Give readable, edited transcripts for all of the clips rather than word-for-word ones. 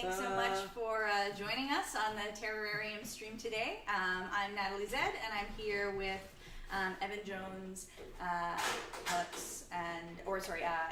Thanks so much for joining us on the Terrorarium stream today. I'm Natalie Zed, and I'm here with Evan Jones,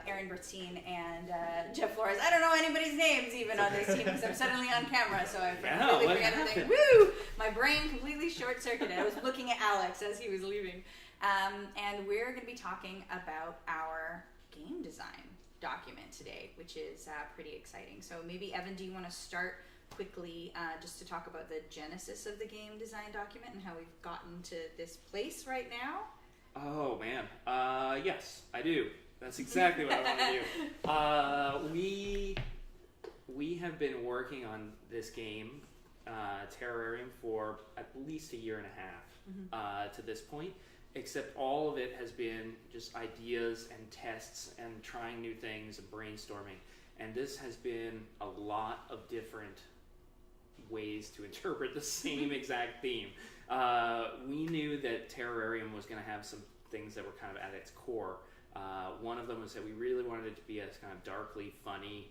Aaron Bertine, and Jeff Flores. I don't know anybody's names even on this team because I'm suddenly on camera, so I completely forget everything. Woo! My brain completely short-circuited. I was looking at Alex as he was leaving. And we're going to be talking about our game design document today, which is pretty exciting. So maybe, Evan, do you want to start quickly just to talk about the genesis of the game design document and how we've gotten to this place right now? Oh, man. Yes, I do. That's exactly what I want to do. We have been working on this game, Terrorarium, for at least a year and a half to this point. Except all of it has been just ideas and tests and trying new things and brainstorming. And this has been a lot of different ways to interpret the same exact theme. We knew that Terrorarium was going to have some things that were kind of at its core. One of them was that we really wanted it to be a kind of darkly funny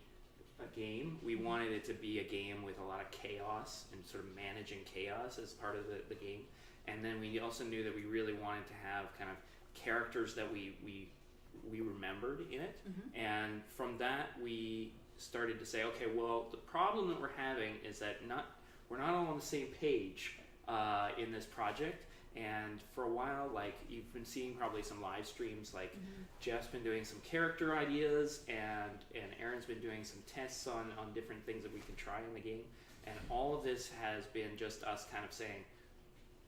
game. We wanted it to be a game with a lot of chaos and sort of managing chaos as part of the game. And then we also knew that we really wanted to have kind of characters that we remembered in it. And from that, we started to say, okay, well, the problem that we're having is that we're not all on the same page in this project. And for a while, like, you've been seeing probably some live streams, like Jeff's been doing some character ideas, and Aaron's been doing some tests on different things that we can try in the game. And all of this has been just us kind of saying,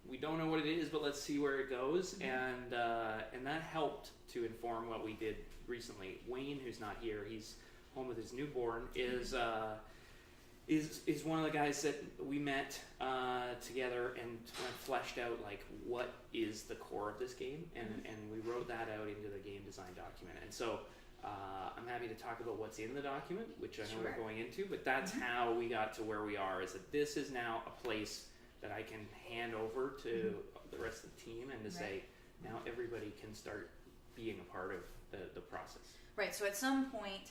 we don't know what it is, but let's see where it goes, and that helped to inform what we did recently. Wayne, who's not here, he's home with his newborn, is one of the guys that we met together and fleshed out like what is the core of this game, and we wrote that out into the game design document. And so I'm happy to talk about what's in the document, which I know we're going into, but that's how we got to where we are. Is that this is now a place that I can hand over to the rest of the team and to say, now everybody can start being a part of the process. Right, so at some point,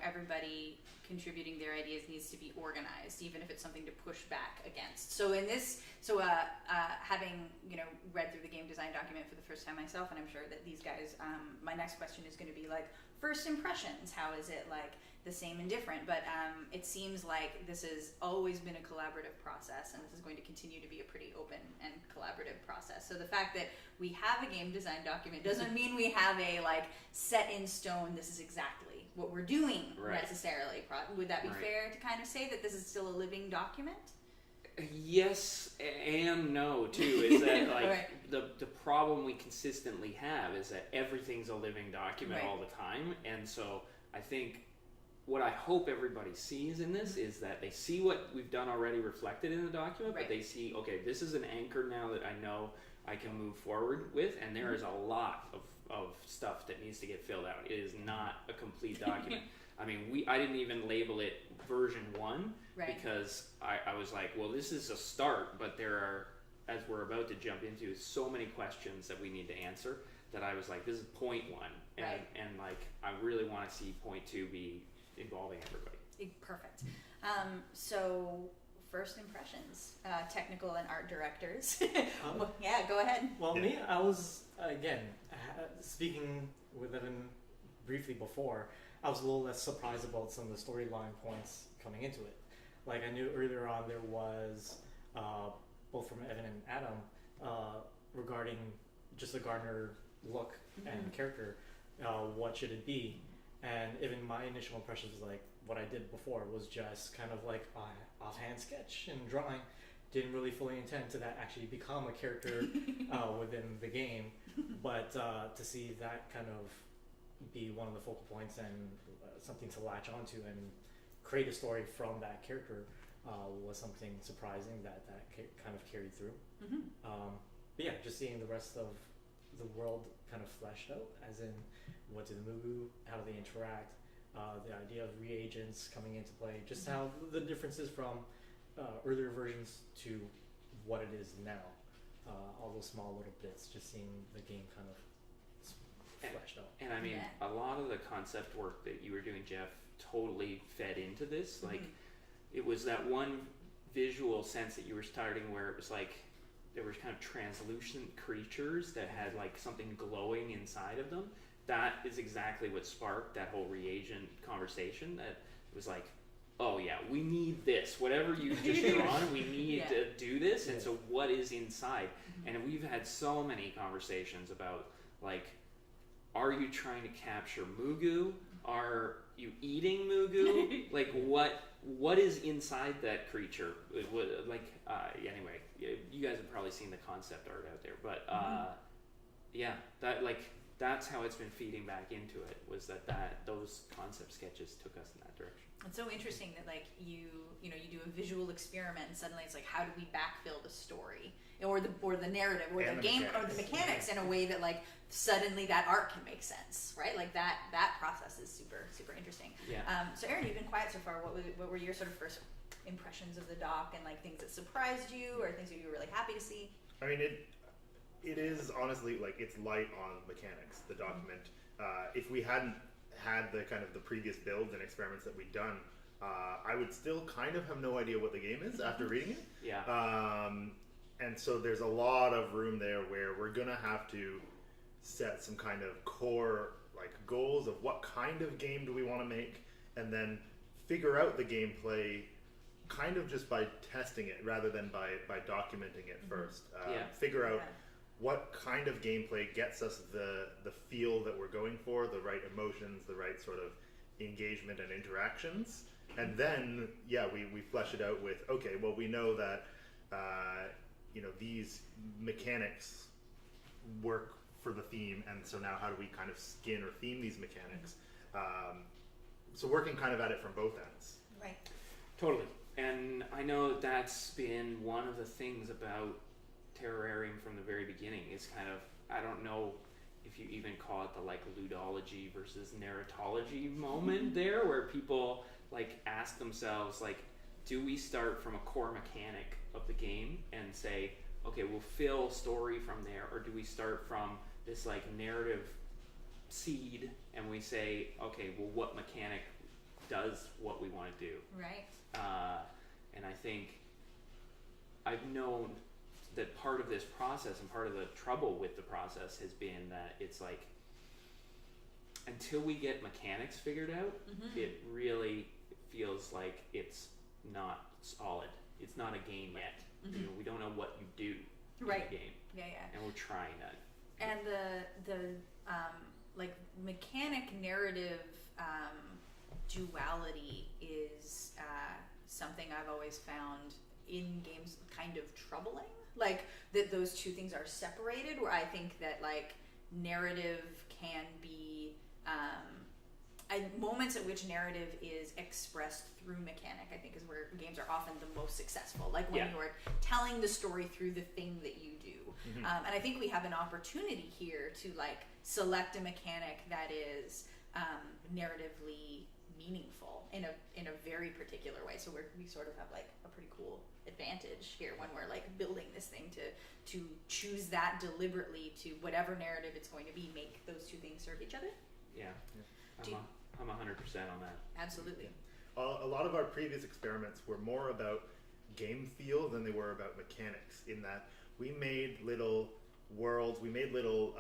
everybody contributing their ideas needs to be organized, even if it's something to push back against. So in this, having, read through the game design document for the first time myself, and I'm sure that these guys, my next question is going to be like, first impressions, how is it like the same and different? But it seems like this has always been a collaborative process, and this is going to continue to be a pretty open and collaborative process. So the fact that we have a game design document doesn't mean we have a like set in stone, this is exactly what we're doing necessarily. Would that be fair to kind of say that this is still a living document? Yes and no too. Is that like the problem we consistently have is that everything's a living document all the time, and so I think what I hope everybody sees in this is that they see what we've done already reflected in the document, but they see, okay, this is an anchor now that I know I can move forward with, and there is a lot of stuff that needs to get filled out. It is not a complete document. I mean, I didn't even label it version 1 because I was like, well, this is a start, but there are, as we're about to jump into, so many questions that we need to answer that I was like, this is point 1, and like, I really want to see point 2 be involving everybody. Perfect. So first impressions, technical and art directors. Go ahead. Well, me, I was, again, speaking with Evan briefly before, I was a little less surprised about some of the storyline points coming into it. Like, I knew earlier on there was, both from Evan and Adam, regarding just the Gardner look and character, what should it be? And even my initial impression was like, what I did before was just kind of like offhand sketch and drawing. Didn't really fully intend to that actually become a character within the game. But to see that kind of be one of the focal points and something to latch onto and create a story from that character was something surprising that kind of carried through. But yeah, just seeing the rest of the world kind of fleshed out, as in what do the Mugu, how do they interact, the idea of reagents coming into play, just how the differences from earlier versions to what it is now, all those small little bits, just seeing the game kind of fleshed out. And I mean, a lot of the concept work that you were doing, Jeff, totally fed into this. Like, it was that one visual sense that you were starting where it was like there were kind of translucent creatures that had like something glowing inside of them. That is exactly what sparked that whole reagent conversation. That was like, oh yeah, we need this. Whatever you just drawn, we need to do this. And so what is inside? And we've had so many conversations about like, are you trying to capture Mugu? Are you eating Mugu? Like what is inside that creature? Anyway, you guys have probably seen the concept art out there, but that's how it's been feeding back into it. Was that those concept sketches took us in that direction. It's so interesting that like you do a visual experiment and suddenly it's like, how do we backfill the story or the narrative or the game or the mechanics in a way that like suddenly that art can make sense, right? Like that process is super super interesting. So Aaron, you've been quiet so far. What were your sort of first impressions of the doc and like things that surprised you or things that you were really happy to see? I mean, it is honestly like it's light on mechanics. The document. If we hadn't had the kind of the previous builds and experiments that we'd done, I would still kind of have no idea what the game is after reading it. And so there's a lot of room there where we're gonna have to set some kind of core like goals of what kind of game do we want to make, and then figure out the gameplay kind of just by testing it rather than by documenting it first. Figure out what kind of gameplay gets us the feel that we're going for, the right emotions, the right sort of engagement and interactions. And then, we flesh it out with, okay, well, we know that, these mechanics work for the theme, and so now how do we kind of skin or theme these mechanics? So working kind of at it from both ends. Right. Totally. And I know that's been one of the things about Terrorarium from the very beginning is kind of, I don't know if you even call it the like ludology versus narratology moment there, where people like ask themselves like, do we start from a core mechanic of the game and say, okay, we'll fill story from there, or do we start from this like narrative seed and we say, okay, well, what mechanic does what we want to do? Right. And I think I've known that part of this process and part of the trouble with the process has been that it's like, until we get mechanics figured out, it really feels like it's not solid. It's not a game yet. We don't know what you do in the game. And we're trying that. And the like mechanic narrative duality is something I've always found in games kind of troubling. Like that those two things are separated, where I think that like narrative can be moments at which narrative is expressed through mechanic, I think is where games are often the most successful. Like when you are telling the story through the thing that you do. And I think we have an opportunity here to like select a mechanic that is narratively meaningful in a very particular way. So we sort of have like a pretty cool advantage here when we're like building this thing to choose that deliberately to whatever narrative it's going to be, make those two things serve each other. I'm 100% on that. Absolutely. A lot of our previous experiments were more about game feel than they were about mechanics, in that we made little worlds, we made little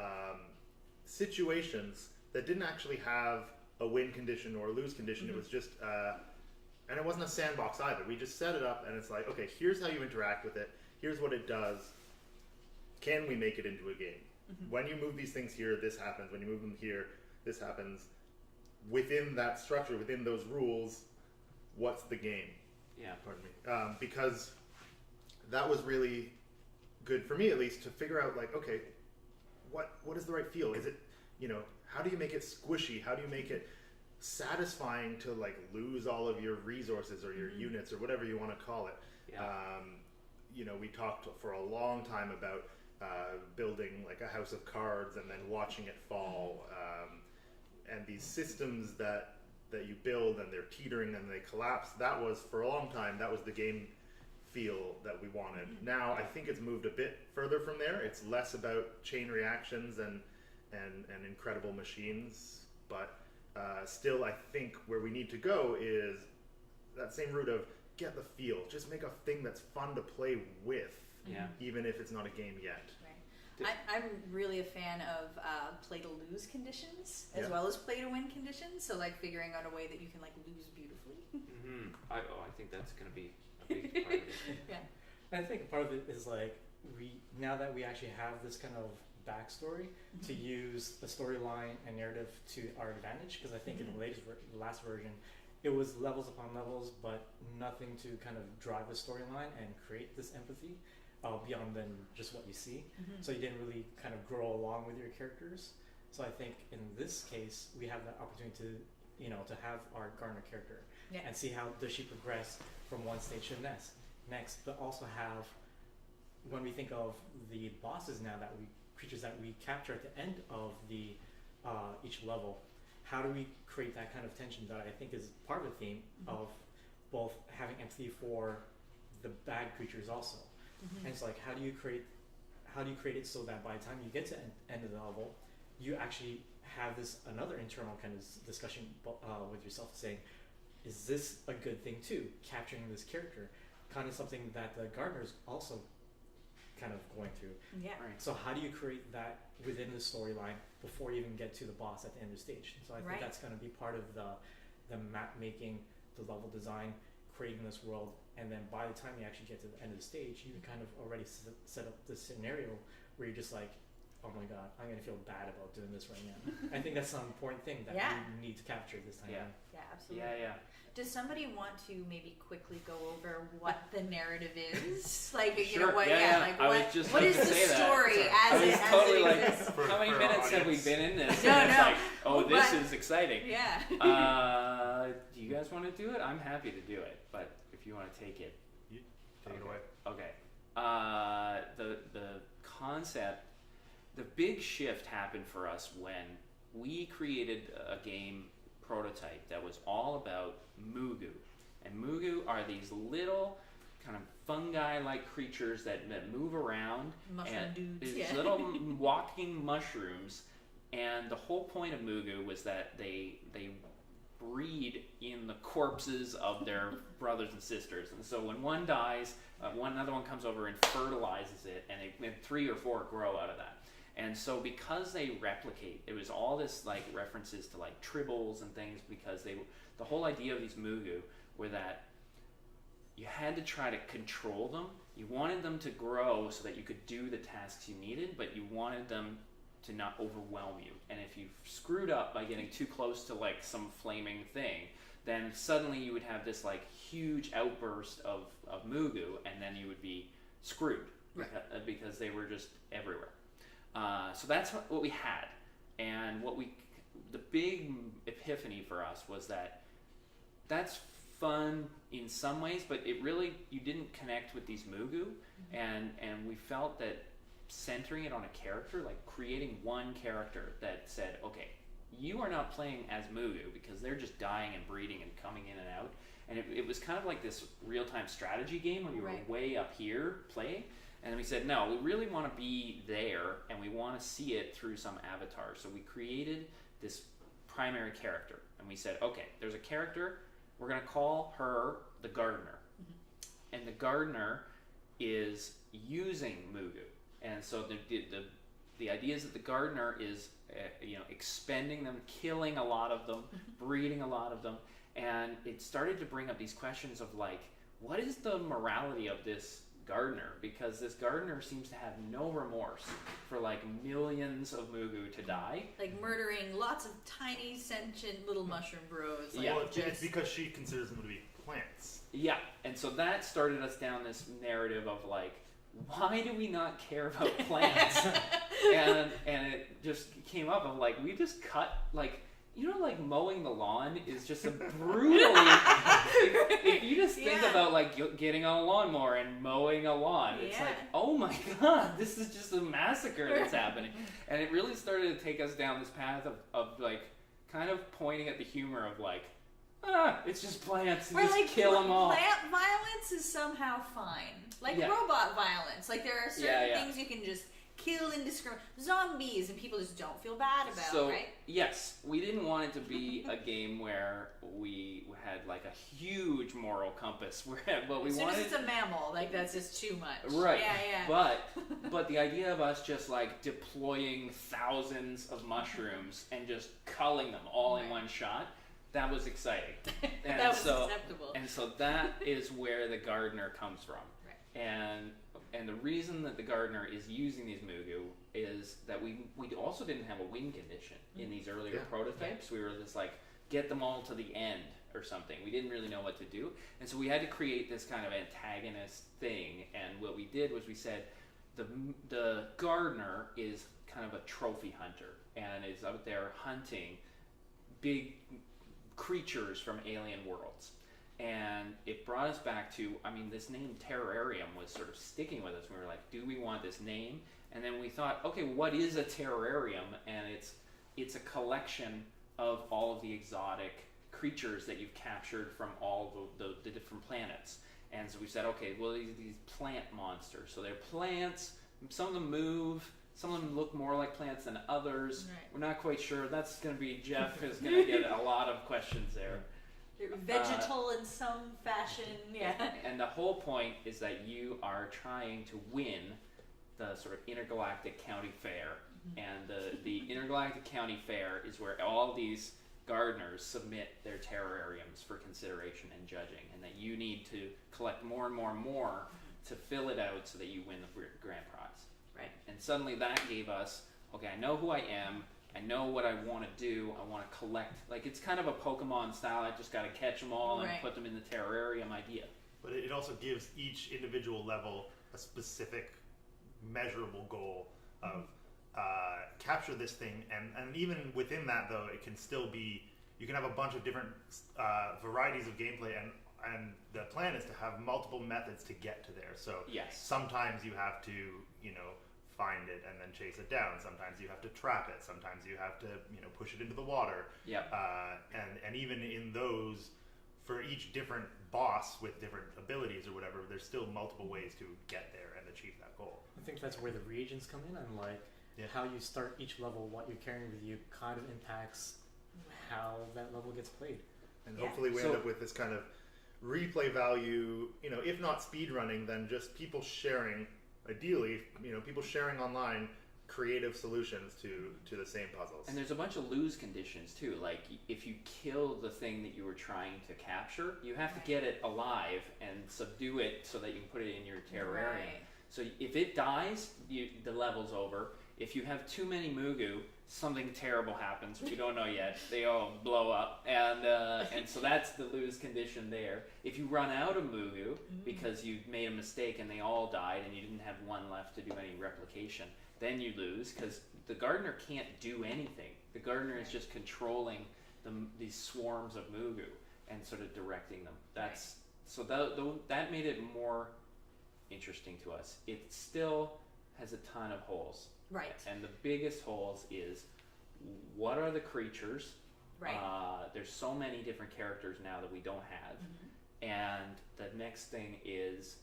situations that didn't actually have a win condition or a lose condition. It was just, and it wasn't a sandbox either. We just set it up and it's like, okay, here's how you interact with it. Here's what it does. Can we make it into a game? When you move these things here, this happens. When you move them here, this happens. Within that structure, within those rules, what's the game? Pardon me. Because that was really good for me, at least, to figure out like, okay, what is the right feel? Is it, how do you make it squishy? How do you make it satisfying to like lose all of your resources or your units or whatever you want to call it? We talked for a long time about building like a house of cards and then watching it fall, and these systems that you build and they're teetering and they collapse. That was, for a long time, that was the game feel that we wanted. Now I think it's moved a bit further from there. It's less about chain reactions and incredible machines, but still, I think where we need to go is that same route of get the feel. Just make a thing that's fun to play with, even if it's not a game yet. I'm really a fan of play to lose conditions as well as play to win conditions. So like figuring out a way that you can like lose beautifully. I think that's going to be a big part of it. And I think part of it is like now that we actually have this kind of backstory to use the storyline and narrative to our advantage, because I think in the last version it was levels upon levels, but nothing to kind of drive the storyline and create this empathy beyond than just what you see. So you didn't really kind of grow along with your characters. So I think in this case we have that opportunity to to have our Gardner character and see how does she progress from one stage to the next, but also have, when we think of the bosses now that creatures that we capture at the end of the each level, how do we create that kind of tension that I think is part of the theme of both having empathy for the bad creatures also. And it's like, how do you create it so that by the time you get to end of the level, you actually have this another internal kind of discussion with yourself, saying, is this a good thing too? Capturing this character, kind of something that the Gardner's also kind of going through. So how do you create that within the storyline before you even get to the boss at the end of the stage? So I think that's going to be part of the map making, the level design, creating this world, and then by the time you actually get to the end of the stage, you kind of already set up this scenario where you're just like, oh my god, I'm going to feel bad about doing this right now. I think that's an important thing that we need to capture this time. Yeah, absolutely. Yeah. Does somebody want to maybe quickly go over what the narrative is? Like, Sure. you know, what? Like what is the story as it exists? How many minutes have we been in this? No. Like, this is exciting. Yeah. Do you guys want to do it? I'm happy to do it, but if you want to take it, Take it away. Okay. The concept, the big shift happened for us when we created a game prototype that was all about Mugu. And Mugu are these little kind of fungi-like creatures that move around. Mushroom dudes. These little walking mushrooms. And the whole point of Mugu was that they breed in the corpses of their brothers and sisters. And so when one dies, another one comes over and fertilizes it, and 3 or 4 grow out of that. And so because they replicate, it was all this like references to like tribbles and things, because the whole idea of these Mugu were that you had to try to control them. You wanted them to grow so that you could do the tasks you needed, but you wanted them to not overwhelm you. And if you screwed up by getting too close to like some flaming thing, then suddenly you would have this like huge outburst of Mugu, and then you would be screwed because they were just everywhere. So that's what we had, and the big epiphany for us was that's fun in some ways, but you didn't connect with these Mugu, and we felt that centering it on a character, like creating one character that said, okay, you are not playing as Mugu because they're just dying and breeding and coming in and out, and it was kind of like this real-time strategy game where you were way up here playing. And we said, no, we really want to be there, and we want to see it through some avatar. So we created this primary character, and we said, okay, there's a character, we're going to call her the Gardener. And the Gardener is using Mugu. And so the idea is that the Gardener is expending them, killing a lot of them, breeding a lot of them. And it started to bring up these questions of like, what is the morality of this Gardener? Because this Gardener seems to have no remorse for like millions of Mugu to die, like murdering lots of tiny sentient little mushroom bros. Like, well, it's because she considers them to be plants. Yeah, and so that started us down this narrative of like, why do we not care about plants? and it just came up of like, we just cut like, like mowing the lawn is just a brutally. if you just think about like getting on a lawnmower and mowing a lawn, it's like, oh my god, this is just a massacre that's happening. And it really started to take us down this path of like kind of pointing at the humor of like, it's just plants, and just kill them all. Plant violence is somehow fine. Like robot violence. Like there are certain things you can just kill indiscriminately zombies, and people just don't feel bad about, So, right? yes, we didn't want it to be a game where we had like a huge moral compass, but we As soon wanted... as it's a mammal, like that's just too much. Right. Yeah. But the idea of us just like deploying thousands of mushrooms and just culling them all in one shot, that was exciting. And that was acceptable. And so that is where the gardener comes from. Right. And the reason that the gardener is using these Mugu is that we also didn't have a win condition in these earlier prototypes. We were just like, get them all to the end or something. We didn't really know what to do. And so we had to create this kind of antagonist thing. And what we did was we said, the gardener is kind of a trophy hunter and is out there hunting big creatures from alien worlds. And it brought us back to, I mean, this name Terrorarium was sort of sticking with us. We were like, do we want this name? And then we thought, okay, what is a terrarium? And it's a collection of all of the exotic creatures that you've captured from all the different planets. And so we said, okay, well, these plant monsters. So they're plants. Some of them move. Some of them look more like plants than others. Right. We're not quite sure. That's going to be Jeff is going to get a lot of questions there. They're vegetal in some fashion, yeah. And the whole point is that you are trying to win the sort of intergalactic county fair. And the intergalactic county fair is where all these gardeners submit their terrariums for consideration and judging, and that you need to collect more and more and more to fill it out so that you win the grand prize. Right. And suddenly that gave us, okay, I know who I am, I know what I want to do, I want to collect, like it's kind of a Pokemon style, I just got to catch them all and put them in the terrarium idea. But it also gives each individual level a specific measurable goal of capture this thing, and even within that though, it can still be, you can have a bunch of different varieties of gameplay, and the plan is to have multiple methods to get to there. So sometimes you have to, find it and then chase it down. Sometimes you have to trap it. Sometimes you have to, push it into the water. And even in those, for each different boss with different abilities or whatever, there's still multiple ways to get there and achieve that goal. I think that's where the reagents come in, and how you start each level, what you're carrying with you, kind of impacts how that level gets played. And hopefully we end up with this kind of replay value, if not speed running, then just people sharing, ideally, people sharing online creative solutions to the same puzzles. And there's a bunch of lose conditions too. Like if you kill the thing that you were trying to capture, you have to get it alive and subdue it so that you can put it in your terrarium. Right. So if it dies, the level's over. If you have too many Mugu, something terrible happens. We don't know yet. They all blow up, and so that's the lose condition there. If you run out of Mugu because you made a mistake and they all died and you didn't have one left to do any replication, then you lose because the gardener can't do anything. The gardener is just controlling these swarms of Mugu and sort of directing them. So that made it more interesting to us. It still has a ton of holes. Right. And the biggest holes is, what are the creatures? Right. There's so many different characters now that we don't have. And the next thing is,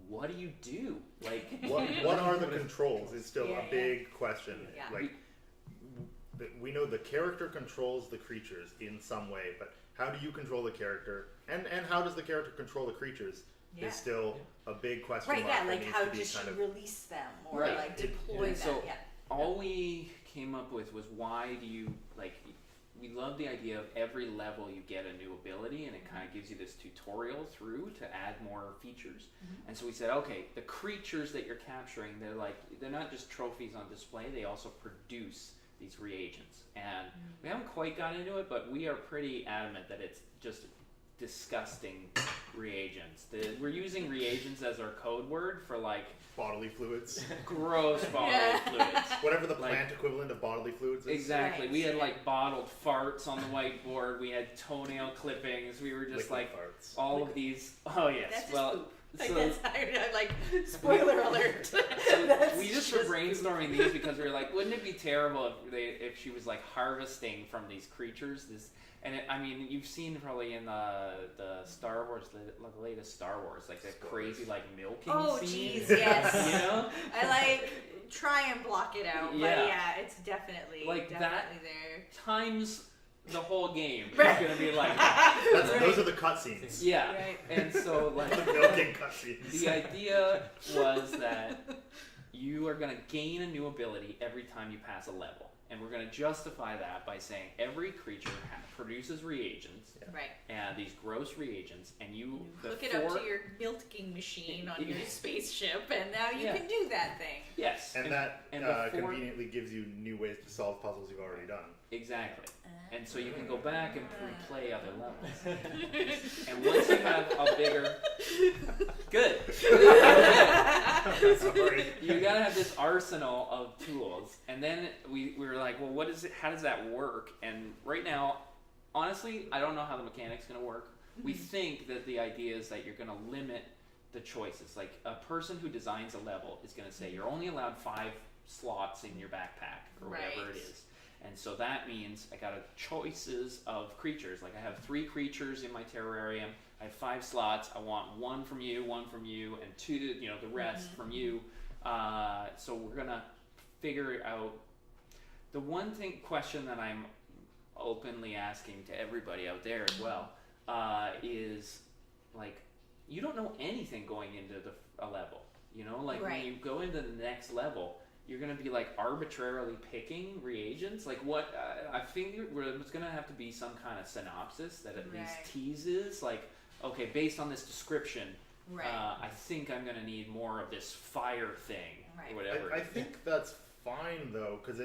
what do you do? Like, what are the controls is still a big question. Yeah. Like, we know the character controls the creatures in some way, but how do you control the character? And how does the character control the creatures? Is still a big question mark. Right, like how does she release them or like deploy them? So all we came up with was, why do you, we love the idea of every level you get a new ability, and it kind of gives you this tutorial through to add more features. And so we said, okay, the creatures that you're capturing, they're not just trophies on display, they also produce these reagents. And we haven't quite got into it, but we are pretty adamant that it's just disgusting reagents. We're using reagents as our code word for bodily fluids. Gross bodily fluids. Whatever the plant equivalent of bodily fluids is. Exactly. We had bottled farts on the whiteboard. We had toenail clippings. We were just liquid farts. All of these. Oh yes. That's well, poop. I'm like, spoiler alert. So we just were brainstorming these because we were like, wouldn't it be terrible if she was like harvesting from these creatures? I mean, you've seen probably in the Star Wars, the latest Star Wars, like that crazy like milking scene. Jeez, yes. You know, I like try and block it out, but yeah, it's definitely that there. Times the whole game is Right. gonna be like Those are the cutscenes. yeah, Right. and so like The milking cutscenes. the idea was that you are gonna gain a new ability every time you pass a level. And we're going to justify that by saying every creature produces reagents, Right. and these gross reagents, and you Hook it up to your milking machine on your spaceship, and now you can do that thing. Yes, And that before, conveniently gives you new ways to solve puzzles you've already done. exactly. And so you can go back and replay other levels. And once you have a bigger, good. Sorry. You gotta have this arsenal of tools, and then we were like, well, what is it? How does that work? And right now, honestly, I don't know how the mechanic's gonna work. We think that the idea is that you're gonna limit the choices. Like a person who designs a level is gonna say you're only allowed 5 slots in your backpack or whatever it is. And so that means I got choices of creatures. Like I have 3 creatures in my terrarium. I have 5 slots. I want 1 from you, 1 from you, and 2, the rest from you. So we're gonna figure out the question that I'm openly asking to everybody out there as well is like you don't know anything going into a level. When you go into the next level, you're going to be like arbitrarily picking reagents. Like what I think it's going to have to be some kind of synopsis that at least teases like, okay, based on this description, I think I'm going to need more of this fire thing or whatever. I think that's fine though, because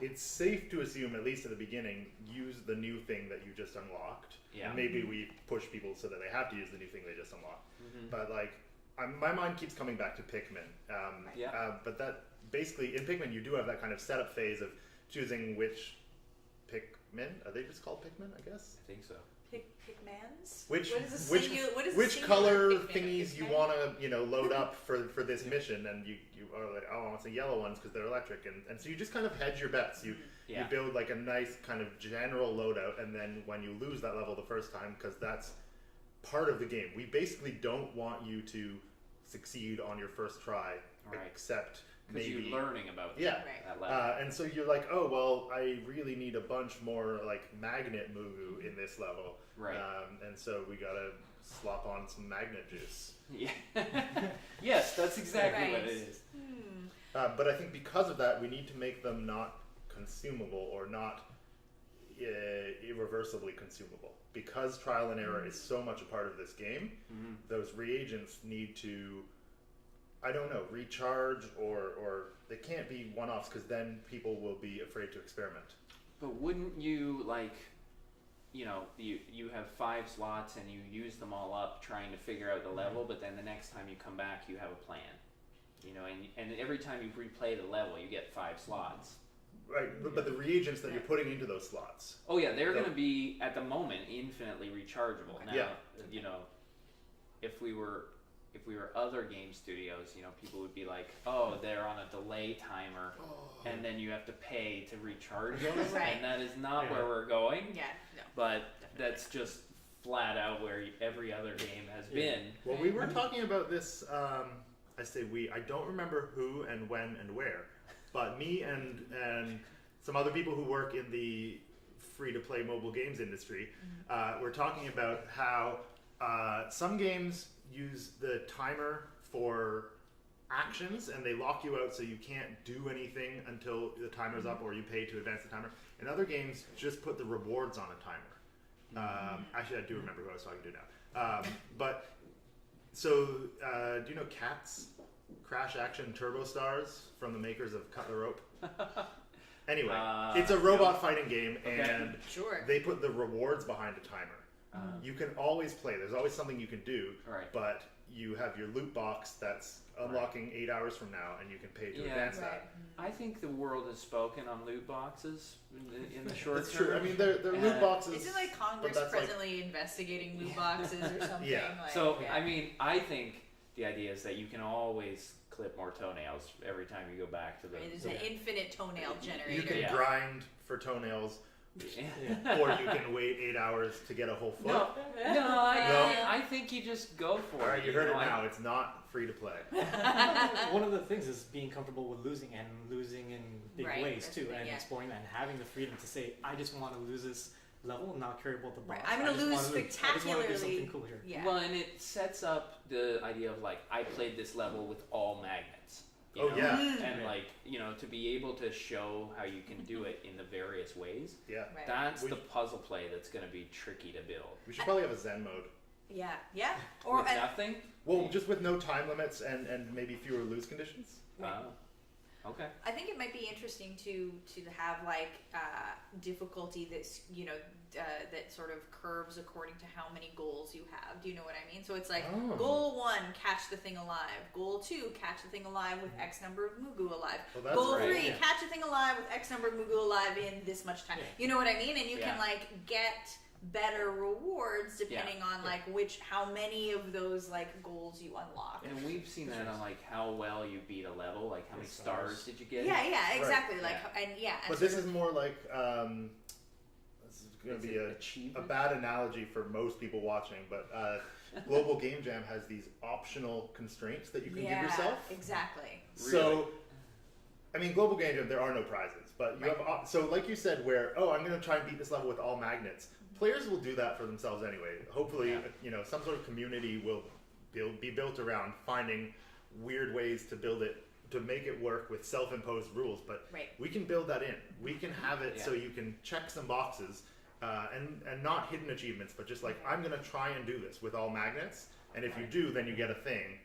it's safe to assume, at least at the beginning, use the new thing that you just unlocked. Yeah. And maybe we push people so that they have to use the new thing they just unlocked. But like, my mind keeps coming back to Pikmin. But that basically in Pikmin you do have that kind of setup phase of choosing which Pikmin. Are they just called Pikmin? I guess. I think so. Pikmans? Which color thingies you want to load up for this mission, and you are like, oh, I want some yellow ones because they're electric, and so you just kind of hedge your bets. You build like a nice kind of general loadout, and then when you lose that level the first time, because that's part of the game, we basically don't want you to succeed on your first try, except because maybe you're learning about that level. and so you're like, oh well, I really need a bunch more like magnet moo in this level, and so we gotta slop on some magnet juice. Yes, that's exactly what it is. But I think because of that, we need to make them not consumable or not irreversibly consumable. Because trial and error is so much a part of this game, those reagents need to, I don't know, recharge or they can't be one-offs, because then people will be afraid to experiment. But wouldn't you you have 5 slots and you use them all up trying to figure out the level, but then the next time you come back you have a plan, and every time you replay the level you get 5 slots. Right, but the reagents that you're putting into those slots. Oh yeah, they're going to be at the moment infinitely rechargeable. Now, if we were other game studios, people would be like, oh, they're on a delay timer, and then you have to pay to recharge them, and that is not where we're going. Yeah, no. But that's just flat out where every other game has been. Well, we were talking about this. I say we. I don't remember who and when and where. But me and some other people who work in the free-to-play mobile games industry were talking about how some games use the timer for actions, and they lock you out so you can't do anything until the timer's up or you pay to advance the timer. And other games just put the rewards on a timer. Actually, I do remember who I was talking to now. Do you know Cats? Crash Action Turbo Stars from the makers of Cut the Rope. Anyway, it's a robot fighting game, and they put the rewards behind a timer. You can always play. There's always something you can do, but you have your loot box that's unlocking 8 hours from now, and you can pay to advance that. I think the world has spoken on loot boxes in the short That's term. true. I mean, they're loot boxes. Isn't Congress presently investigating loot boxes or something? Yeah. I mean, I think the idea is that you can always clip more toenails every time you go back to the. There's an infinite toenail generator. You can Yeah. grind for toenails, or you can wait 8 hours to get a whole foot. No, I think you just go for All right, it. you heard it now. It's not free to play. One of the things is being comfortable with losing and losing in big Right, ways that's too, the thing, and yeah. exploring that and having the freedom to say, I just want to lose this level and not care about the boss. Right. I'm I going to just lose wanna I just want to do spectacularly. something cool here. Yeah. Well, and it sets up the idea of like I played this level with all magnets. You Oh, know? yeah. And like to be able to show how you can do it in the various ways. Yeah. Right. That's We- the puzzle play that's going to be tricky to build. We should probably have a Zen mode. Yeah. Yeah. Or With nothing. Well, just with no time limits and maybe fewer lose conditions. Okay. I think it might be interesting to have like difficulty that's that sort of curves according to how many goals you have. Do you know what I mean? So it's like goal 1, catch the thing alive. Goal 2, catch the thing alive with X number of Mugu alive. Well, that's Goal right. 3, catch the thing alive with X number of Mugu alive in this much time. Yeah. You know what I mean? And you can Yeah. like get better rewards depending on like how many of those like goals you unlock. And we've seen that on like how well you beat a level, like how many stars did you get? Yeah, exactly. Right. Like and But so this is more like this is going Is to be it a achievement? bad analogy for most people watching, but Global Game Jam has these optional constraints that you can give yourself. Exactly. So, I mean, Global Game Jam, there are no prizes, but you have so like you said, where I'm going to try and beat this level with all magnets. Players will do that for themselves anyway. Hopefully, some sort of community will be built around finding weird ways to build it to make it work with self-imposed rules. But we can build that in. We can have it so you can check some boxes and not hidden achievements, but just like I'm going to try and do this with all magnets, and if you do, then you get a thing.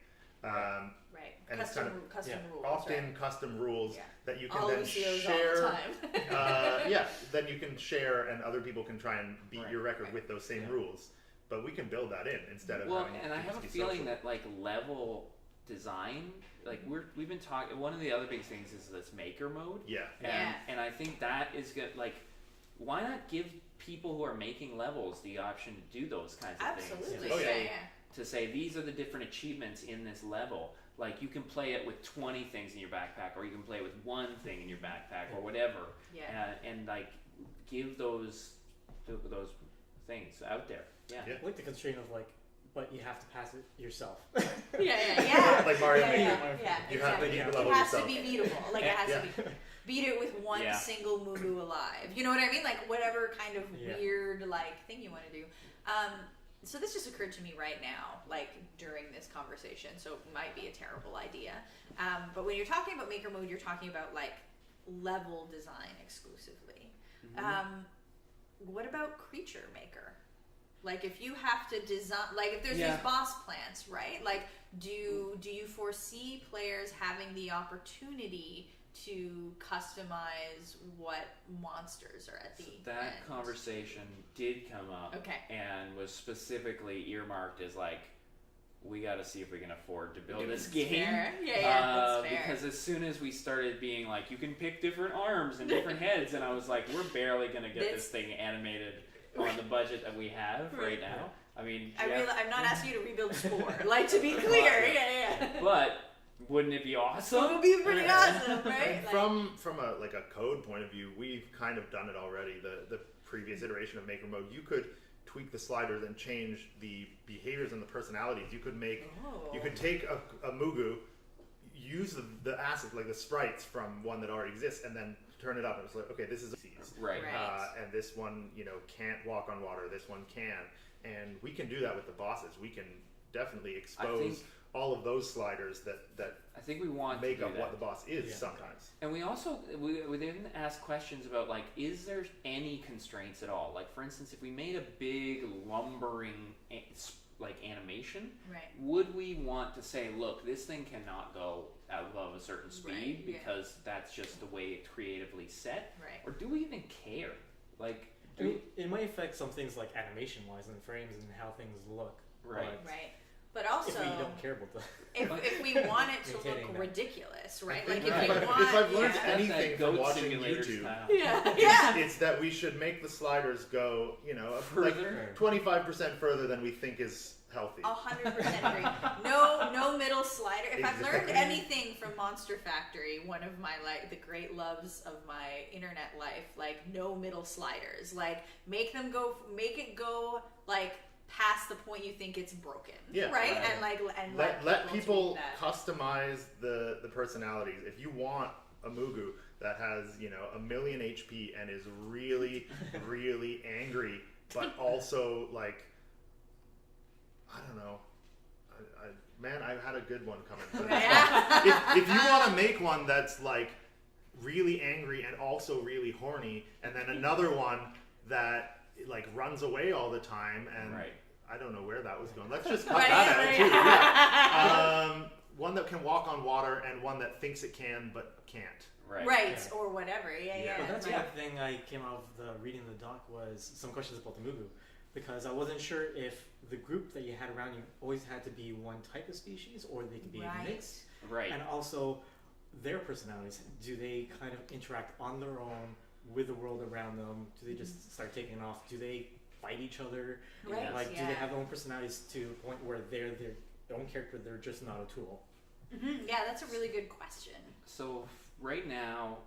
And Custom it's kind of rules. opt-in custom rules that you can All then Lucio's share. all the time. Then you can share, and other people can try and beat your record with those same rules. But we can build that in instead of having and I have a be feeling social. that like level design, like we've been talking. One of the other big things is this maker mode. And I think that is good. Like, why not give people who are making levels the option to do those kinds of Absolutely. things? To say these are the different achievements in this level. Like you can play it with 20 things in your backpack, or you can play it with one thing in your backpack, or whatever. And like give those things out there. I like the constraint of like, but you have to pass it yourself. Like Mario Maker. You have to beat the level it has yourself. to be beatable. Like it has to be. Beat it with one single Mugu alive. You know what I mean? Like whatever kind of weird like thing you want to do. So this just occurred to me right now, like during this conversation. So it might be a terrible idea. But when you're talking about maker mode, you're talking about like level design exclusively. What about creature maker? Like if you have to design, like if there's these boss plants, right? Like do you foresee players having the opportunity to customize what monsters are at the end? Conversation did come up and was specifically earmarked as like, we got to see if we can afford to build this game. Fair. That's fair. Because as soon as we started being like, you can pick different arms and different heads, and I was like, we're barely going to get this thing animated on the budget that we have right now. I mean, I'm not asking you to rebuild Spore. Like to be clear, But wouldn't it be awesome? It would be pretty awesome, right? And from a code point of view, we've kind of done it already. The previous iteration of Maker Mode, you could tweak the sliders and change the behaviors and the personalities. You could take a Mugu, use the assets like the sprites from one that already exists, and then turn it up. And it's like, okay, this is a right. And this one can't walk on water. This one can, and we can do that with the bosses. We can definitely expose all of those sliders that I think we want make to do up that. what the boss is sometimes. And we also we then ask questions about like, is there any constraints at all? Like for instance, if we made a big lumbering like animation, would we want to say, look, this thing cannot go above a certain speed because that's just the way it's creatively set? Or do we even care? Like, it might affect some things like animation wise and frames and how things look. But also, if we don't care about the if we want it to Maintaining look that. ridiculous, right? Think Like Right. if we want, if I've learned yeah. anything That from goat watching simulator YouTube, style. Yeah. it's that we should make the sliders go, Further? like 25% further than we think is healthy. 100% agree. No middle slider. If I've learned Exactly. anything from Monster Factory, one of my the great loves of my internet life, like no middle sliders. Like make it go like past the point you think it's broken. Yeah. Right? Right. And Let people tweak that. customize the personalities. If you want a Mugu that has, 1,000,000 HP and is really, really angry, but also like, I don't know. Man, I've had a good one coming. But if you want to make one that's like really angry and also really horny, and then another one that like runs away all the time, and Right. I don't know where that was going. Let's just cut Right, that right, out too. Yeah. One that can walk on water, and one that thinks it can but can't. Right. Right, Yeah. or whatever. Yeah. But that's right. one thing I came out of the reading the doc was some questions about the Mugu, because I wasn't sure if the group that you had around you always had to be one type of species or they could be Right. a mix, Right. and also their personalities. Do they kind of interact on their own with the world around them? Do they just start taking off? Do they fight each other? Right, Like, do yeah. they have their own personalities to the point where they're their own character? They're just not a tool. Mhm. Yeah, that's a really good question. So right now,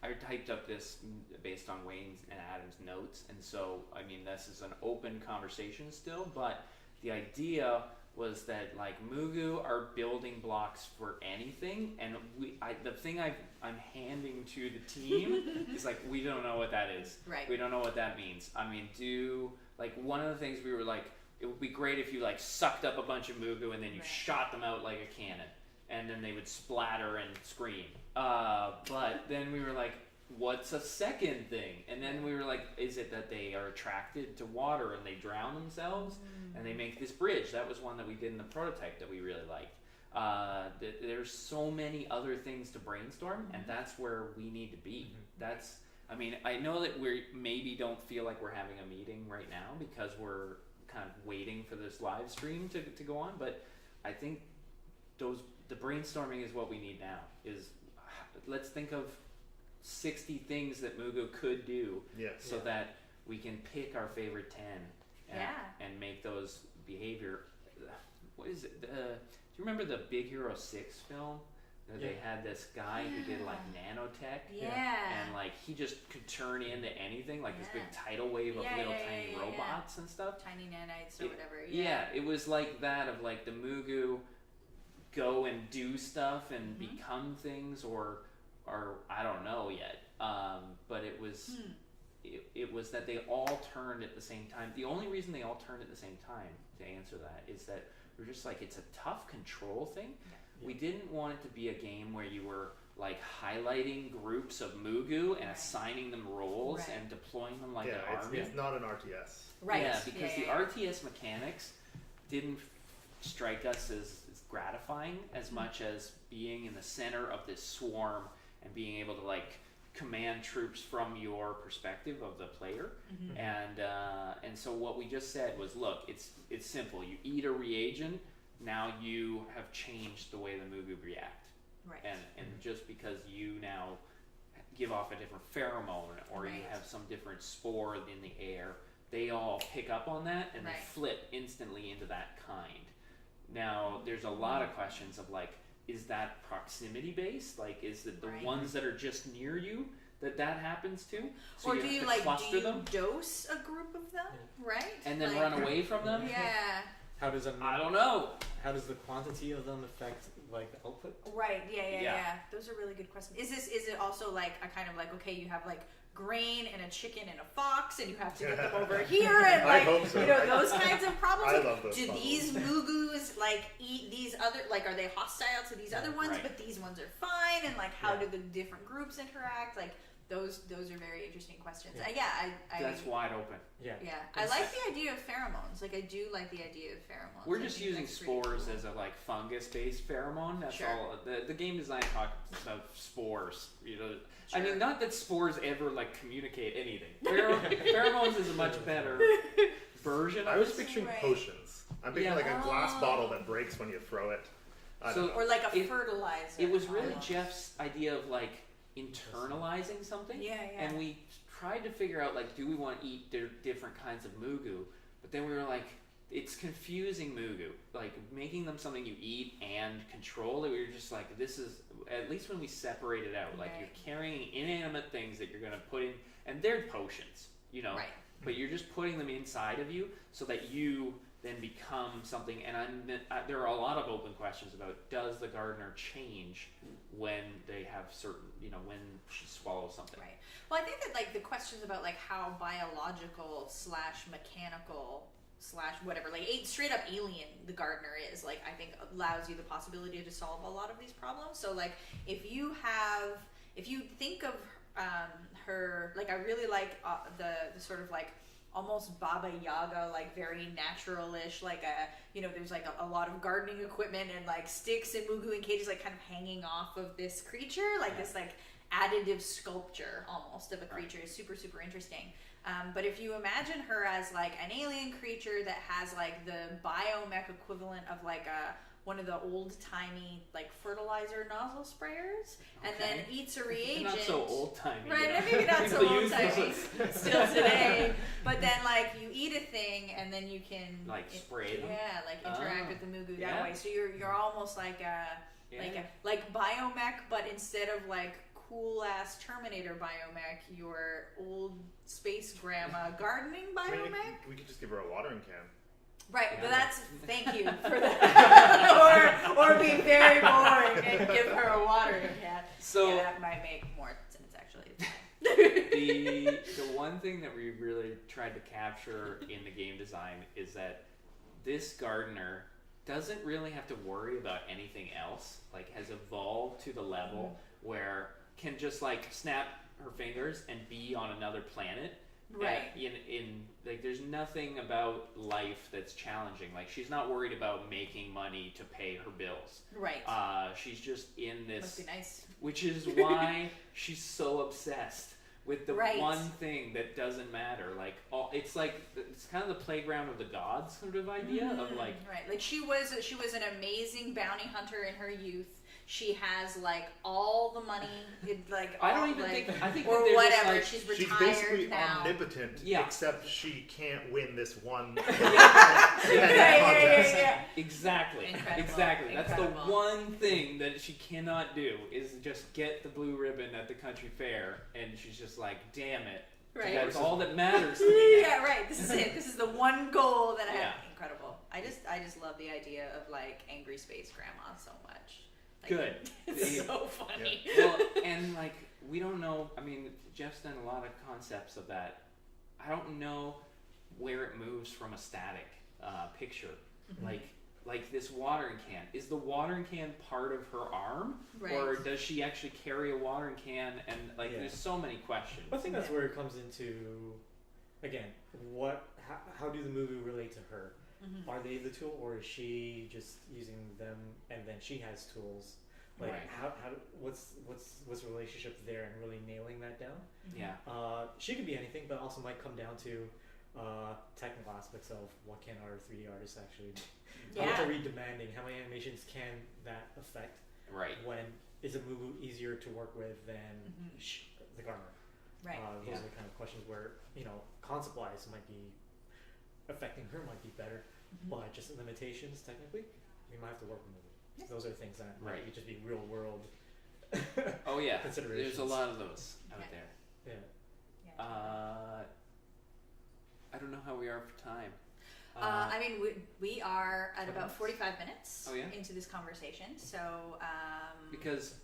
I typed up this based on Wayne's and Adam's notes, and so this is an open conversation still. But the idea was that like Mugu are building blocks for anything, and the thing I'm handing to the team is like we don't know what that is. Right. We don't know what that means. One of the things we were like, it would be great if you like sucked up a bunch of Mugu and then you Right. shot them out like a cannon, and then they would splatter and scream. But then we were like, what's a second thing? And then we were like, is it that they are attracted to water and they drown themselves and they make this bridge? That was one that we did in the prototype that we really liked. There's so many other things to brainstorm, and that's where we need to be. I know that we maybe don't feel like we're having a meeting right now because we're kind of waiting for this live stream to go on, but I think the brainstorming is what we need now. Let's think of 60 things that Mugu could do, so that we can pick our favorite 10 and make those behavior. What is it? Do you remember the Big Hero 6 film? They had this guy who did like nanotech, and like he just could turn into anything, like this big tidal wave of little tiny robots and stuff. Tiny nanites or whatever. Yeah, it was like that of like the Mugu go and do stuff and become things, or I don't know yet. But it was it was that they all turned at the same time. The only reason they all turned at the same time, to answer that, is that we're just like, it's a tough control thing. We didn't want it to be a game where you were like highlighting groups of Mugu and assigning them roles and deploying them like an army. It's not an RTS. Right. Yeah, because the RTS mechanics didn't strike us as gratifying as much as being in the center of this swarm and being able to like command troops from your perspective of the player. And so what we just said was, look, it's simple. You eat a reagent, now you have changed the way the Mugu react. Right. And just because you now give off a different pheromone or you have some different spore in the air, they all pick up on that and they flip instantly into that kind. Now, there's a lot of questions of like, is that proximity based? Like, is it the ones that are just near you that happens to? So or you do have you to like cluster them dose a group of them, right? and then like, run away from them? Yeah. How does I don't know. How does the quantity of them affect like the output? Right. Yeah. Those are really good questions. Is it also like a kind of like, okay, you have like grain and a chicken and a fox, and you have to get them over here, and like I hope so. those kinds of problems. I Like, love those do puzzles. these Mugus like eat these other? Like, are they hostile to these other ones? Right. But these ones are fine, and like, how do the different groups interact? Like, those are very interesting questions. I That's wide open. Yeah. I like the idea of pheromones. Like, I do like the idea of pheromones. We're I just think using that's pretty spores cool. as a like fungus-based pheromone. That's Sure. all. The game design talks about spores. I Sure. mean, not that spores ever like communicate anything. Pheromones is a much better version. I of was it. picturing Right. potions. I'm picturing like a glass bottle that breaks when you throw it. Or like a fertilizer. It was really almost. Jeff's idea of like internalizing something. Yeah. And we tried to figure out like, do we want to eat different kinds of mugu? But then we were like, it's confusing mugu. Like making them something you eat and control it. We were just like, this is, at least when we separate it out, like you're carrying inanimate things that you're going to put in, and they're potions, you know. Right. But you're just putting them inside of you so that you then become something. And there are a lot of open questions about, does the gardener change when they have certain, you know, when she swallows something. Right. Well, I think that like the questions about like how biological / mechanical / whatever, like straight up alien the gardener is, like I think allows you the possibility to solve a lot of these problems. So like if you think of her, like I really like the sort of like almost Baba Yaga, like very natural-ish, like there's like a lot of gardening equipment and like sticks and mugu and cages like kind of hanging off of this creature, like this like additive sculpture almost of a creature is super, super interesting. But if you imagine her as like an alien creature that has like the biomech equivalent of like one of the old-timey like fertilizer nozzle sprayers, and then eats a reagent. Not so old-timey. Right, maybe not so old-timey still today. But then like you eat a thing and then you can like spray them. Yeah, like interact with the mugu that way. So you're almost like like biomech, but instead of like cool ass Terminator biomech, your old space grandma gardening biomech. We could just give her a watering can. Right, but that's, thank you for that. or be very boring and give her a watering can. So that might make more sense actually. The one thing that we really tried to capture in the game design is that this gardener doesn't really have to worry about anything else, like has evolved to the level where can just like snap her fingers and be on another planet. Right. In like, there's nothing about life that's challenging. Like, she's not worried about making money to pay her bills. Right. She's just in this. Must be nice. Which is why she's so obsessed with the one thing that doesn't matter. Like, it's kind of the playground of the gods sort of idea of like. Right. Like she was an amazing bounty hunter in her youth. She has like all the money, like I don't even think. I think or that whatever. Like, she's retired she's basically now. omnipotent, except she can't win this one. Yeah. Exactly. Incredible. Exactly. That's the one thing that she cannot do is just get the blue ribbon at the country fair, and she's just like, damn it. Right. That's all that matters to me. Yeah, right. This is it. This is the one goal that I have. Incredible. I just love the idea of like angry space grandma so much. Like, good. It's so funny. Yeah. Well, and like we don't know. I mean, Jeff's done a lot of concepts of that. I don't know where it moves from a static picture. Like this watering can. Is the watering can part of her arm, or does she actually carry a watering can? And like, there's so many questions. I think that's where it comes into, again, how do the movie relate to her? Are they the tool, or is she just using them and then she has tools? Like what's the relationship there, and really nailing that down? Yeah. She could be anything, but also might come down to technical aspects of what can our 3D artists actually do. How much are we demanding? How many animations can that affect? Right. When is a movie easier to work with than the gardener? Right. Those are the kind of questions where, concept-wise might be affecting her might be better, but just limitations technically, we might have to work with movie. Yeah. Those are things that might just be real world. Oh yeah, considerations. There's a lot of those out there. Yeah. I don't know how we are for time. I mean, we are at about 45 minutes into this conversation, so because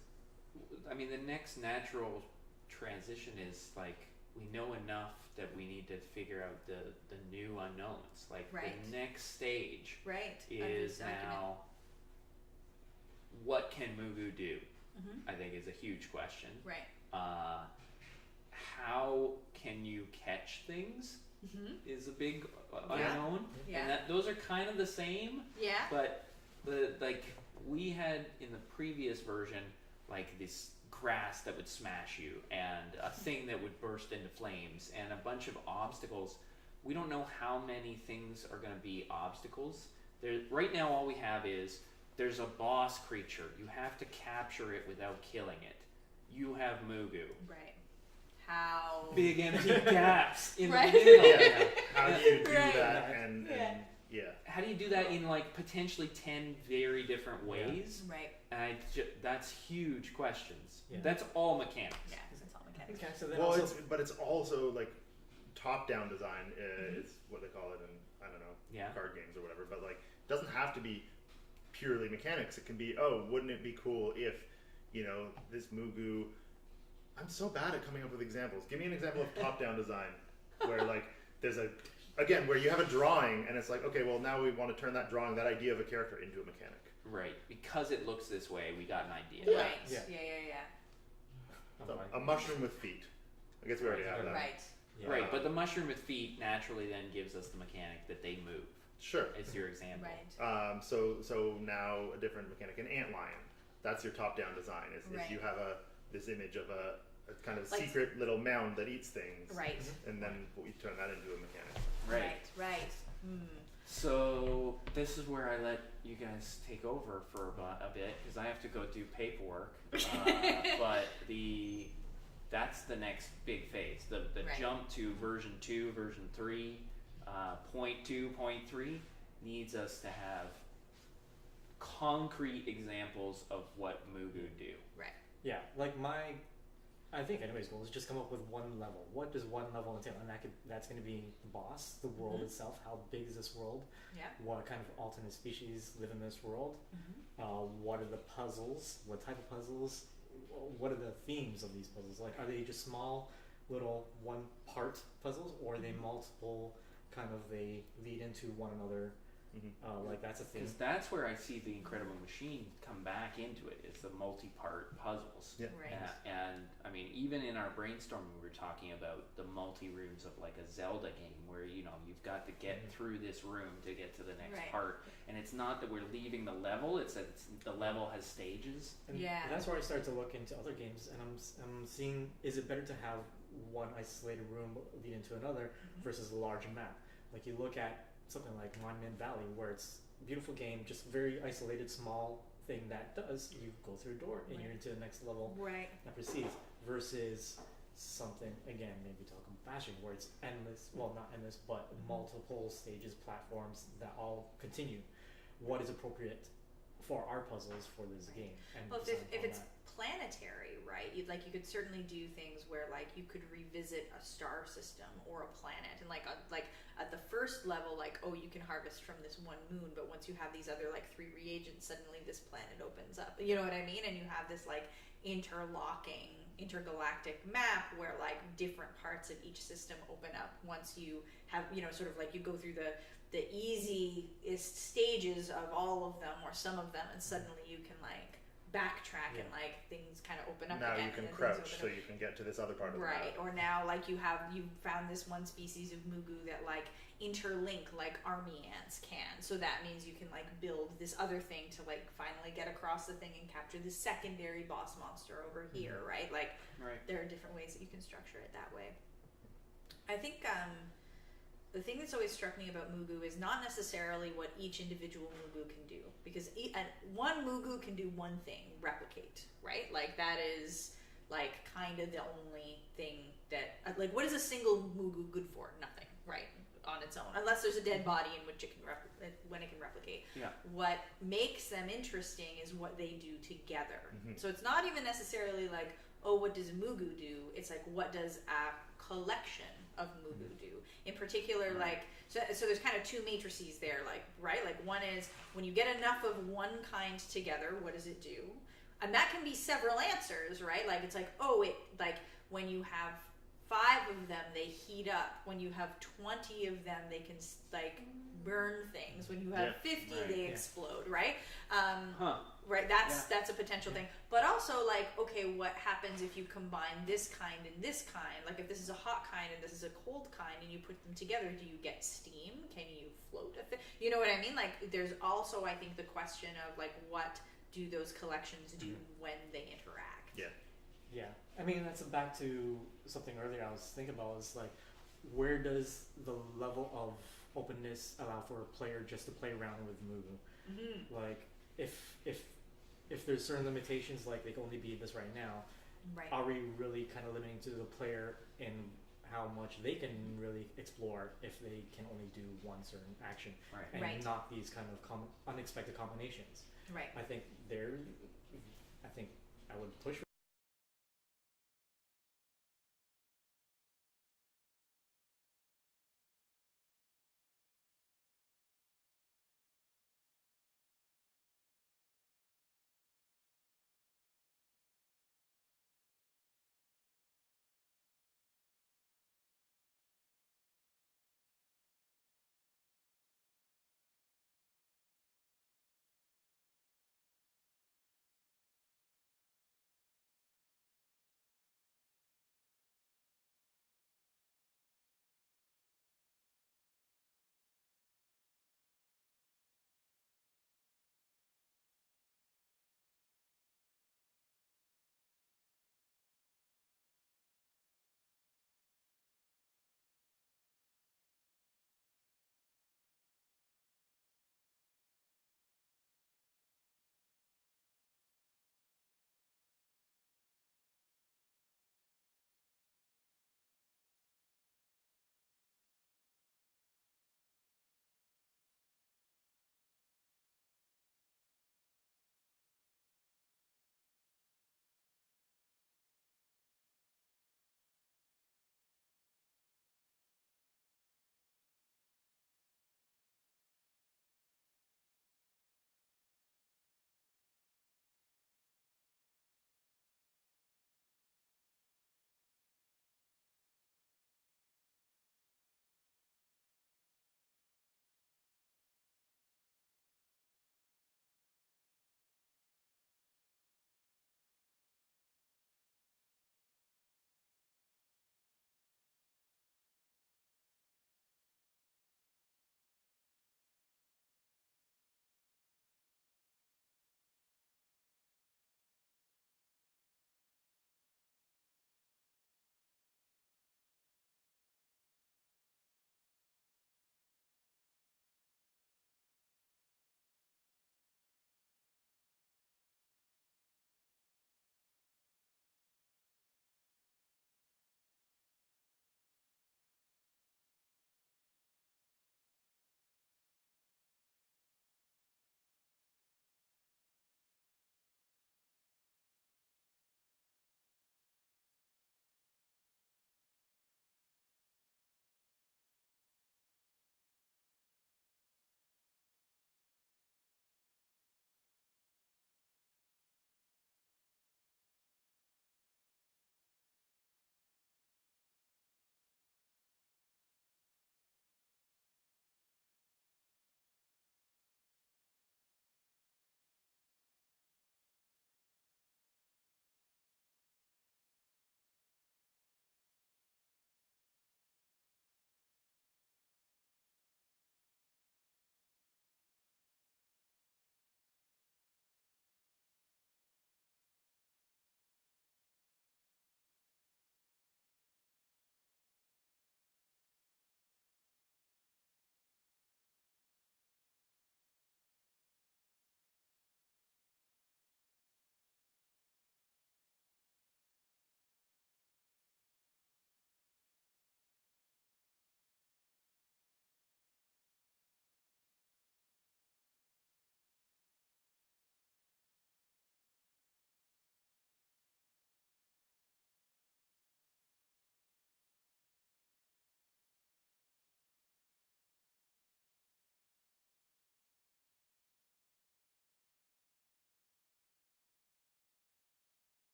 I mean, the next natural transition is like, we know enough that we need to figure out the new unknowns. Like the next stage is now, what can Mugu do? I think is a huge question. Right. How can you catch things? Is a big unknown. Yeah. And those are kind of the same. Yeah. But we had in the previous version like this grass that would smash you, and a thing that would burst into flames, and a bunch of obstacles. We don't know how many things are going to be obstacles Right now, all we have is there's a boss creature. You have to capture it without killing it. You have Mugu. Right. How Big empty gaps in Right. the middle. Yeah. How do you do Right. that? And How do you do that in like potentially 10 very different ways? right. And that's huge questions. Yeah. That's all mechanics. Yeah, it's all mechanics. Okay, so then well, also, it's also like top-down design is what they call it in, I don't know, Yeah. card games or whatever. But like, it doesn't have to be purely mechanics. It can be, oh, wouldn't it be cool if, this Mugu. I'm so bad at coming up with examples. Give me an example of top-down design where like there's where you have a drawing and it's like, okay, well now we want to turn that drawing, that idea of a character into a mechanic. Right. Because it looks this way, we got an idea. Right. Yeah. Yeah. So, a mushroom with feet. I guess we already have that. Right. yeah. Right, but the mushroom with feet naturally then gives us the mechanic that they move. Sure. It's your example. Right. So now a different mechanic, an antlion. That's your top-down design. Is Right. you have this image of a kind of Like- secret little mound that eats things, Right. and then we turn that into a mechanic. Right. Right. So this is where I let you guys take over for a bit because I have to go do paperwork. But that's the next big phase. The Right. jump to version 2, version 3, point 2, point 3 needs us to have concrete examples of what Mugu do. Right. Yeah, like I think anybody's goal is just come up with one level. What does one level entail? And that's going to be the boss, the world itself. How big is this world? Yeah. What kind of alternate species live in this world? What are the puzzles? What type of puzzles? What are the themes of these puzzles? Like, are they just small, little one-part puzzles, or are they multiple? They lead into one another. Like that's a theme. Because that's where I see the Incredible Machine come back into it. Is the multi-part puzzles. Yeah. Right. And I mean, even in our brainstorming, we were talking about the multi-rooms of like a Zelda game, where you've got to get through this room to get to the next Right. part. And it's not that we're leaving the level; it's that the level has stages. And Yeah. that's where I start to look into other games, and I'm seeing, is it better to have one isolated room lead into another versus a large map? Like you look at something like Monument Valley, where it's a beautiful game, just very isolated, small thing that does, you go through a door and you're into the next level Right. that proceeds, versus something, again, maybe talking bashing, where it's endless, well not endless, but multiple stages, platforms that all continue. What is appropriate for our puzzles for this game? And Well, decide if upon it's that. planetary, right? You could certainly do things where you could revisit a star system or a planet, and at the first level, you can harvest from this one moon, but once you have these other 3 reagents, suddenly this planet opens up. You know what I mean? And you have this intergalactic map where different parts of each system open up once you have you go through the easiest stages of all of them or some of them, and suddenly you can backtrack and things kind of open up Now again. you can and crouch things so open up. you can get to this other part of the Right, map. or now you found this one species of Mugu that interlink like army ants can. So that means you can build this other thing to finally get across the thing and capture the secondary boss monster over here, right? Right. There are different ways that you can structure it that way. I think the thing that's always struck me about Mugu is not necessarily what each individual Mugu can do, because one Mugu can do one thing, replicate, right? That is kind of the only thing that what is a single Mugu good for? Nothing, right? On its own, unless there's a dead body in which it can when it can replicate. Yeah. What makes them interesting is what they do together. So it's not even necessarily what does a Mugu do? It's what does a collection of Mugu do? In particular, so there's kind of 2 matrices there, right? One is when you get enough of one kind together, what does it do? And that can be several answers, right? It's when you have 5 of them, they heat up. When you have 20 of them, they can burn things. When you have 50, they explode, right? Right, that's a potential thing. But also, what happens if you combine this kind and this kind? If this is a hot kind and this is a cold kind, and you put them together, do you get steam? Can you float a thing? You know what I mean? There's also, I think, the question of what do those collections do when they interact? Yeah, I mean, that's back to something earlier I was thinking about, is where does the level of openness allow for a player just to play around with Moo? Mm-hmm. Like if there's certain limitations, like they can only be this right now, Right. are we really kind of limiting to the player in how much they can really explore if they can only do one certain action Right. and Right. not these kind of unexpected combinations? Right. I think I would push